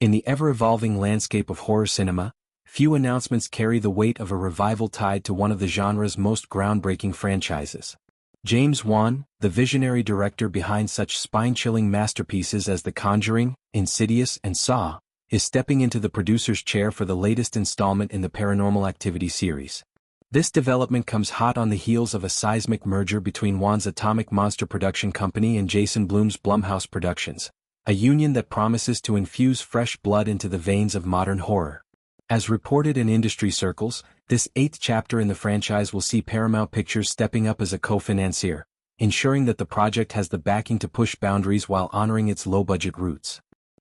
In the ever-evolving landscape of horror cinema, few announcements carry the weight of a revival tied to one of the genre's most groundbreaking franchises. James Wan, the visionary director behind such spine-chilling masterpieces as The Conjuring, Insidious, and Saw, is stepping into the producer's chair for the latest installment in the Paranormal Activity series. This development comes hot on the heels of a seismic merger between Wan's Atomic Monster production company and Jason Blum's Blumhouse Productions, a union that promises to infuse fresh blood into the veins of modern horror. As reported in industry circles, this 8th chapter in the franchise will see Paramount Pictures stepping up as a co-financier, ensuring that the project has the backing to push boundaries while honoring its low-budget roots.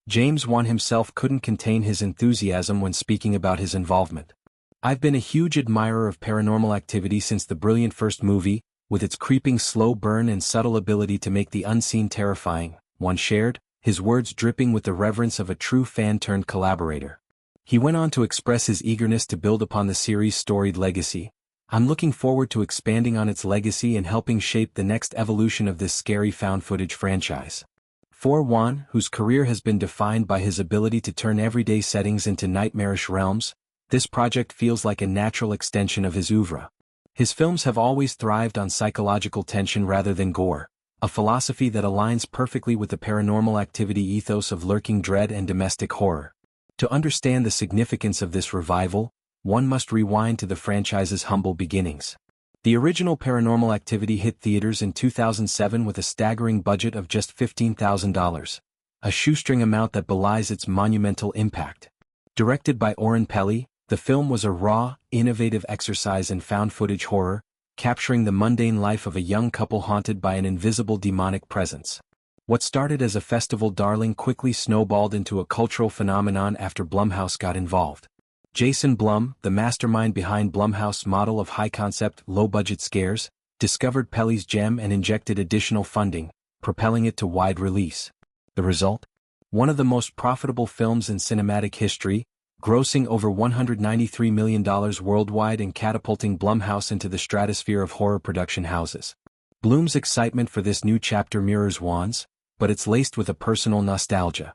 James Wan himself couldn't contain his enthusiasm when speaking about his involvement. "I've been a huge admirer of Paranormal Activity since the brilliant first movie, with its creeping slow burn and subtle ability to make the unseen terrifying," Wan shared, his words dripping with the reverence of a true fan-turned-collaborator. He went on to express his eagerness to build upon the series' storied legacy. "I'm looking forward to expanding on its legacy and helping shape the next evolution of this scary found-footage franchise." For Wan, whose career has been defined by his ability to turn everyday settings into nightmarish realms, this project feels like a natural extension of his oeuvre. His films have always thrived on psychological tension rather than gore, a philosophy that aligns perfectly with the Paranormal Activity ethos of lurking dread and domestic horror. To understand the significance of this revival, one must rewind to the franchise's humble beginnings. The original Paranormal Activity hit theaters in 2007 with a staggering budget of just $15,000, a shoestring amount that belies its monumental impact. Directed by Oren Peli, the film was a raw, innovative exercise in found-footage horror, capturing the mundane life of a young couple haunted by an invisible demonic presence. What started as a festival darling quickly snowballed into a cultural phenomenon after Blumhouse got involved. Jason Blum, the mastermind behind Blumhouse's model of high-concept, low-budget scares, discovered Peli's gem and injected additional funding, propelling it to wide release. The result? One of the most profitable films in cinematic history, grossing over $193 million worldwide and catapulting Blumhouse into the stratosphere of horror production houses. Blum's excitement for this new chapter mirrors Wan's, but it's laced with a personal nostalgia.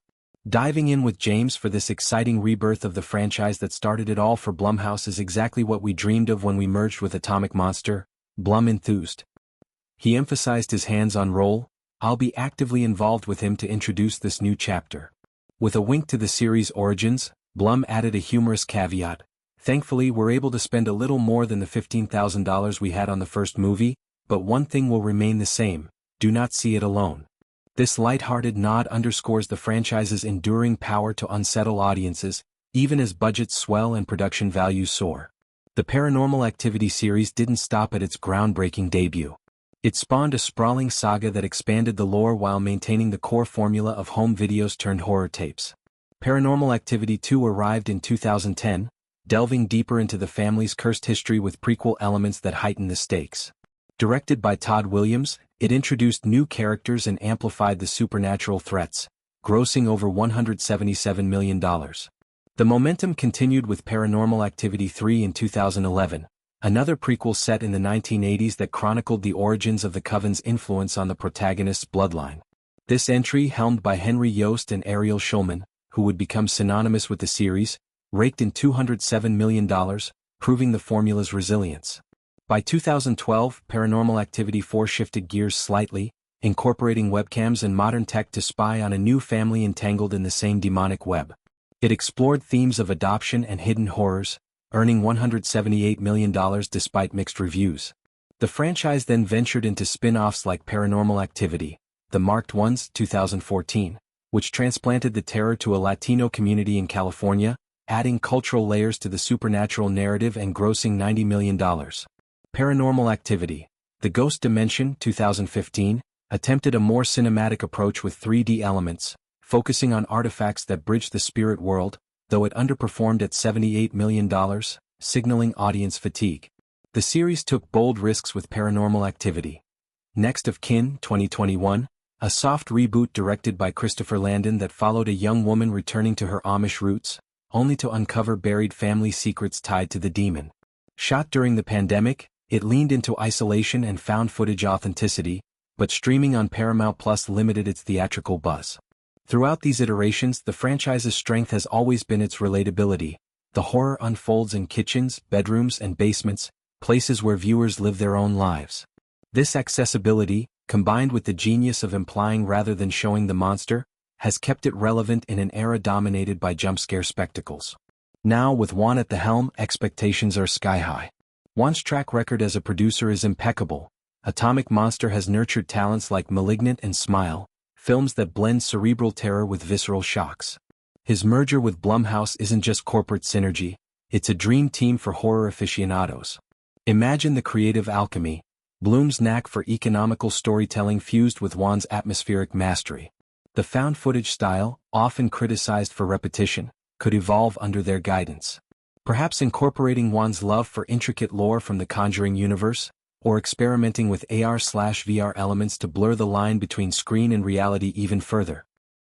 Diving in with James for this exciting rebirth of the franchise that started it all for Blumhouse is exactly what we dreamed of when we merged with Atomic Monster, Blum enthused. He emphasized his hands-on role. "I'll be actively involved with him to introduce this new chapter." With a wink to the series' origins, Blum added a humorous caveat. "Thankfully we're able to spend a little more than the $15,000 we had on the first movie, but one thing will remain the same: do not see it alone." This light-hearted nod underscores the franchise's enduring power to unsettle audiences, even as budgets swell and production values soar. The Paranormal Activity series didn't stop at its groundbreaking debut. It spawned a sprawling saga that expanded the lore while maintaining the core formula of home videos turned horror tapes. Paranormal Activity 2 arrived in 2010, delving deeper into the family's cursed history with prequel elements that heightened the stakes. Directed by Todd Williams, it introduced new characters and amplified the supernatural threats, grossing over $177 million. The momentum continued with Paranormal Activity 3 in 2011, another prequel set in the 1980s that chronicled the origins of the Coven's influence on the protagonist's bloodline. This entry, helmed by Henry Yost and Ariel Schulman, who would become synonymous with the series, raked in $207 million, proving the formula's resilience. By 2012, Paranormal Activity 4 shifted gears slightly, incorporating webcams and modern tech to spy on a new family entangled in the same demonic web. It explored themes of adoption and hidden horrors, earning $178 million despite mixed reviews. The franchise then ventured into spin-offs like Paranormal Activity, The Marked Ones, 2014, which transplanted the terror to a Latino community in California, adding cultural layers to the supernatural narrative and grossing $90 million. Paranormal Activity, The Ghost Dimension, 2015, attempted a more cinematic approach with 3D elements, focusing on artifacts that bridge the spirit world, though it underperformed at $78 million, signaling audience fatigue. The series took bold risks with Paranormal Activity. Next of Kin, 2021, a soft reboot directed by Christopher Landon that followed a young woman returning to her Amish roots, only to uncover buried family secrets tied to the demon. Shot during the pandemic, it leaned into isolation and found footage authenticity, but streaming on Paramount Plus limited its theatrical buzz. Throughout these iterations, the franchise's strength has always been its relatability. The horror unfolds in kitchens, bedrooms, and basements, places where viewers live their own lives. This accessibility, combined with the genius of implying rather than showing the monster, has kept it relevant in an era dominated by jump-scare spectacles. Now, with Wan at the helm, expectations are sky-high. Wan's track record as a producer is impeccable. Atomic Monster has nurtured talents like Malignant and Smile, films that blend cerebral terror with visceral shocks. His merger with Blumhouse isn't just corporate synergy, it's a dream team for horror aficionados. Imagine the creative alchemy, Blum's knack for economical storytelling fused with Wan's atmospheric mastery. The found footage style, often criticized for repetition, could evolve under their guidance. Perhaps incorporating Wan's love for intricate lore from the Conjuring universe, or experimenting with AR/VR elements to blur the line between screen and reality even further.